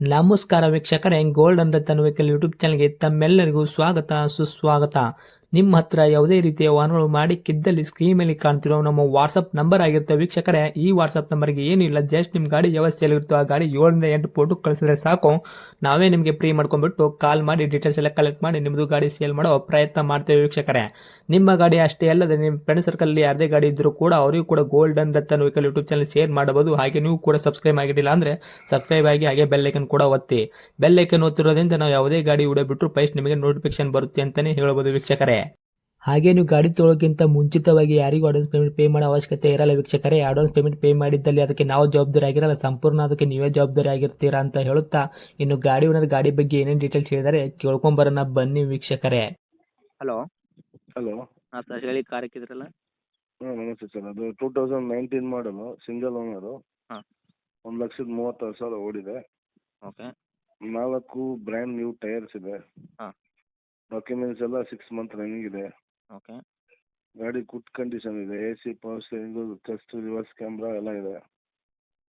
ನಮಸ್ಕಾರ ವೀಕ್ಷಕರೇ, gold and Ratan vehicle YouTube ಚಾನಲ್ಗೆ ತಮ್ಮೆಲ್ಲರಿಗೂ ಸ್ವಾಗತ ಸುಸ್ವಾಗತ. ನಿಮ್ಮ ಹತ್ರ ಯಾವುದೇ ರೀತಿಯ ವಾಹನಗಳು ಮಾಡಿಕ್ಕಿದ್ದಲ್ಲಿ ಸ್ಕ್ರೀನ್ ಮೇಲೆ ಕಾಣ್ತಿರೋ ನಮ್ಮ ವಾಟ್ಸಪ್ ನಂಬರ್ ಆಗಿರುತ್ತೆ ವೀಕ್ಷಕರೇ. ಈ ವಾಟ್ಸಪ್ ನಂಬರ್ಗೆ ಏನಿಲ್ಲ, ಜಸ್ಟ್ ನಿಮ್ಮ ಗಾಡಿ ವ್ಯವಸ್ಥೆಯಲ್ಲಿರುತ್ತೋ ಆ ಗಾಡಿ 7 ರಿಂದ 8 ಫೋಟೋ ಕಳಿಸಿದ್ರೆ ಸಾಕು, ನಾವೇ ನಿಮಗೆ ಫ್ರೀ ಮಾಡ್ಕೊಂಡ್ಬಿಟ್ಟು ಕಾಲ್ ಮಾಡಿ ಡೀಟೇಲ್ಸ್ ಎಲ್ಲ ಕಲೆಕ್ಟ್ ಮಾಡಿ ನಿಮ್ಮದು ಗಾಡಿ ಸೇಲ್ ಮಾಡೋ ಪ್ರಯತ್ನ ಮಾಡ್ತೇವೆ ವೀಕ್ಷಕರೇ. ನಿಮ್ಮ ಗಾಡಿ ಅಷ್ಟೇ ಅಲ್ಲದೆ ನಿಮ್ಮ ಫ್ರೆಂಡ್ ಸರ್ಕಲ್ ಯಾರದೇ ಗಾಡಿ ಇದ್ದರೂ ಕೂಡ ಅವರಿಗೂ ಕೂಡ gold and Ratan vehicle YouTube channel share ಮಾಡಬಹುದು. ಹಾಗೆ ನೀವು ಕೂಡ ಸಬ್ಸ್ಕ್ರೈಬ್ ಆಗಿರಲಿಲ್ಲ ಅಂದರೆ ಸಬ್ಸ್ಕ್ರೈಬ್ ಆಗಿ ಹಾಗೆ ಬೆಲ್ ಐಕನ್ ಕೂಡ ಒತ್ತಿ. ಬೆಲ್ ಐಕನ್ ಒತ್ತಿರೋದ್ರಿಂದ ನಾವು ಯಾವುದೇ ಗಾಡಿ ವಿಡಿಯೋ ಬಿಟ್ಟರು ಫಸ್ಟ್ ನಿಮಗೆ ನೋಟಿಫಿಕೇಶನ್ ಬರುತ್ತೆ ಅಂತಾನೆ ಹೇಳ್ಬೋದು ವೀಕ್ಷಕರೇ. ಹಾಗೆ ನೀವು ಗಾಡಿ ತೊಳೋಕ್ಕಿಂತ ಮುಂಚಿತವಾಗಿ ಯಾರಿಗೂ ಅಡ್ವಾನ್ಸ್ ಪೇಮೆಂಟ್ ಪೇ ಮಾಡೋ ಅವಶ್ಯಕತೆ ಇರಲ್ಲ ವೀಕ್ಷಕರೇ. ಅಡ್ವಾನ್ಸ್ ಪೇಮೆಂಟ್ ಪೇ ಮಾಡಿದ್ದಲ್ಲಿ ಅದಕ್ಕೆ ನಾವು ಜವಾಬ್ದಾರಿ ಆಗಿರಲ್ಲ, ಸಂಪೂರ್ಣ ಅದಕ್ಕೆ ನೀವೇ ಜವಾಬ್ದಾರಿ ಆಗಿರ್ತೀರಾ ಅಂತ ಹೇಳುತ್ತಾ, ಇನ್ನು ಗಾಡಿ ಓನರ್ ಗಾಡಿ ಬಗ್ಗೆ ಏನೇನು ಡೀಟೇಲ್ಸ್ ಹೇಳಿದರೆ ಕೇಳ್ಕೊಂಬರೋಣ ಬನ್ನಿ ವೀಕ್ಷಕರೇ. ಹಲೋ. ಹಲೋ. ಹಾಂ ಸರ್, ಹೇಳಿ. ಕಾರ್ ಹಾಕಿದ್ರಲ್ಲ. ಹಾಂ ನಮಸ್ತೆ ಸರ್. ಅದು 2019 ಮಾಡಲು, ಸಿಂಗಲ್ ಓನರು. ಹಾಂ. 1,36,000 ಓಡಿದೆ. ಓಕೆ. 4 ಬ್ರ್ಯಾಂಡ್ ನ್ಯೂ ಟೈರ್ಸ್ ಇದೆ. ಹಾಂ. ಡಾಕ್ಯುಮೆಂಟ್ಸ್ ಎಲ್ಲ 6 ಮಂತ್ ರನ್ನಿಂಗ್ ಇದೆ. ಓಕೆ. ಗಾಡಿ ಗುಡ್ ಕಂಡೀಷನ್ ಇದೆ. AC, power steering, touch reverse camera ಎಲ್ಲ ಇದೆ.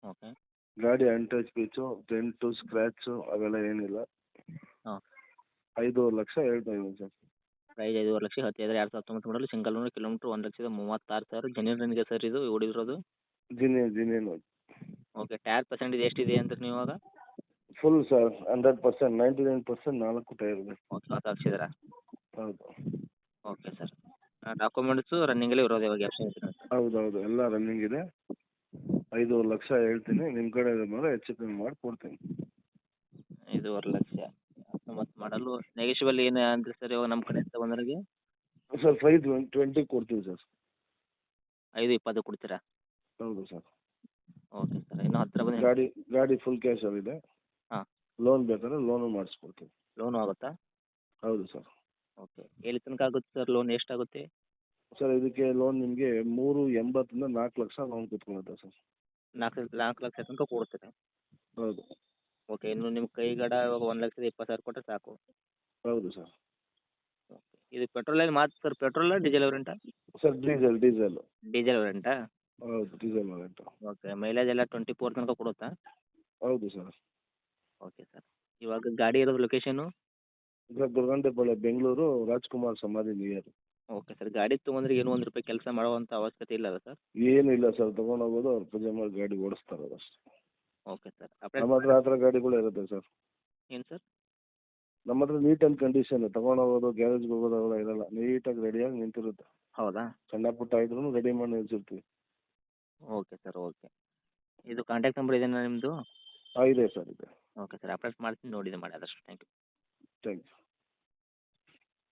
ಓಕೆ. ಗಾಡಿ ಅನ್ಟಚ್ ಪೀಚು, ಡೆಂಟು, ಸ್ಕ್ರ್ಯಾಚು ಅವೆಲ್ಲ ಏನಿಲ್ಲ. ಹಾಂ. 5,00,000 ಲಕ್ಷ ಹೇಳ್ತಾ ಇದ್ದೀನಿ ಸರ್. ಪ್ರೈಸ್ 5,50,000 ಲಕ್ಷ ಹೇಳ್ತಿದ್ರೆ 2019 ಮಾಡಲು, single owner, kilometre 1,36,000. Genuine running sir ಇದು ಓಡಿರೋದು? ಜಿನೇನು. ಓಕೆ. ಟೈರ್ ಪರ್ಸೆಂಟೇಜ್ ಎಷ್ಟಿದೆ ಅಂತ ನೀವು ಇವಾಗ? ಫುಲ್ ಸರ್, 100%, 99% 4 ಟೈರ್ ಇದೆ. ಓಕೆ, ಹೊಸ ಹಾಕ್ಸಿದ್ರಾ? ಹೌದು. Okay sir. ಡಾಕ್ಯುಮೆಂಟ್ಸು ರನ್ನಿಂಗಲ್ಲೇ ಇರೋದು ಇವಾಗ ಹೌದೌದು, ಎಲ್ಲ ರನ್ನಿಂಗ್ ಇದೆ. 5,00,000 ಲಕ್ಷ ಹೇಳ್ತೀನಿ. ನಿಮ್ಮ ಕಡೆ ಮೇಲೆ ಹೆಚ್ಚು ಕಮ್ಮಿ ಮಾಡಿ ಕೊಡ್ತೀನಿ. 5,50,000 ಲಕ್ಷ 19 ಮಾಡಲು. ನೆಗೆಶಿಬಲ್ ಏನು ಅಂದರೆ ಸರ್ ಇವಾಗ ನಮ್ಮ ಕಡೆ ತಗೊಂಡ್ರಿಗೆ? ಸರ್ 520 ಕೊಡ್ತೀವಿ ಸರ್. 5,20 ಕೊಡ್ತೀರಾ? ಹೌದು ಸರ್. Okay sir. ಇನ್ನು ಹತ್ತಿರ ಬಂದು ಗಾಡಿ ಫುಲ್ ಕ್ಯಾಶಲ್ಲಿದೆ. ಹಾಂ. ಲೋನ್ ಬೇಕಾದ್ರೆ ಲೋನು ಮಾಡಿಸ್ಕೊಡ್ತೀವಿ. ಲೋನು ಆಗುತ್ತಾ? ಹೌದು ಸರ್. ಓಕೆ. ಎಲ್ಲಿ ತನಕ ಆಗುತ್ತೆ ಸರ್ ಲೋನ್? ಎಷ್ಟಾಗುತ್ತೆ? ಸರ್ ಇದಕ್ಕೆ ಲೋನ್ ನಿಮಗೆ 3,80,000 ರಿಂದ 4 ಲಕ್ಷ ಲೋನ್ ಕೂತ್ಕೊಳ್ಳುತ್ತೆ ಸರ್. 4 ಲಕ್ಷ ತನಕ ಕೊಡ್ತೀರಾ? ಹೌದು. ಓಕೆ. ಇನ್ನು ನಿಮ್ಮ ಕೈಗಡ ಇವಾಗ 1,20,000 ಕೊಟ್ಟರೆ ಸಾಕು. ಹೌದು ಸರ್. ಓಕೆ. ಇದು ಪೆಟ್ರೋಲಲ್ಲಿ ಮಾತ್ರ ಸರ್, ಪೆಟ್ರೋಲಾ ಡೀಸೆಲ್ ವೇರಿಯಂಟಾ? Sir diesel. ಡೀಸೆಲ್ ವೇರಿಯಂಟಾ? ಹೌದು, ಡೀಸೆಲ್ ವೇರಿಯಂಟು. ಓಕೆ. ಮೈಲೇಜ್ ಎಲ್ಲ 24 ತನಕ ಕೊಡುತ್ತಾ? ಹೌದು ಸರ್. Okay sir. ಇವಾಗ ಗಾಡಿ ಇರೋದು ಲೊಕೇಶನು? ಸರ್ ಗುರುಗಂಟೆಪಾಳ್ಯ, ಬೆಂಗಳೂರು, ರಾಜ್ಕುಮಾರ್ ಸಮಾಧಿ ನಿಯರ್. Okay sir. ಗಾಡಿ ತೊಗೊಂಡ್ರೆ ಏನೂ ₹1 ಕೆಲಸ ಮಾಡುವಂಥ ಅವಶ್ಯಕತೆ ಇಲ್ಲ ಸರ್? ಏನೂ ಇಲ್ಲ ಸರ್, ತೊಗೊಂಡೋಗೋದು ಅವ್ರು ಪೂಜೆ ಮಾಡಿ ಗಾಡಿ ಓಡಿಸ್ತಾರೆ ಅಷ್ಟೇ. Okay sir. ನಮ್ಮ ಹತ್ರ ಆ ಥರ ಗಾಡಿಗಳು ಇರುತ್ತೆ ಸರ್. ಏನು ಸರ್? ನಮ್ಮ ಹತ್ರ ನೀಟ್ ಆ್ಯಂಡ್ ಕಂಡೀಷನ್, ತೊಗೊಂಡೋಗೋದು, ಗ್ಯಾರೇಜ್ಗೆ ಹೋಗೋದು ಅವೆಲ್ಲ ಇರಲ್ಲ. ನೀಟಾಗಿ ರೆಡಿಯಾಗಿ ನಿಂತಿರುತ್ತೆ. ಹೌದಾ? ಸಣ್ಣ ಪುಟ್ಟ ಇದ್ರೂ ರೆಡಿ ಮಾಡಿ ನಿಲ್ಸಿರ್ತೀವಿ. Okay sir. ಓಕೆ. ಇದು ಕಾಂಟ್ಯಾಕ್ಟ್ ನಂಬರ್ ಇದೆಯಾ ನಿಮ್ಮದು? ಹಾಂ ಇದೆ ಸರ್, ಇದೆ. Okay sir. ಅಪ್ಡೇಟ್ ಮಾಡ್ತೀನಿ, ನೋಡಿ ಮಾಡಿ ಆದಷ್ಟು. Thank you. Thank you.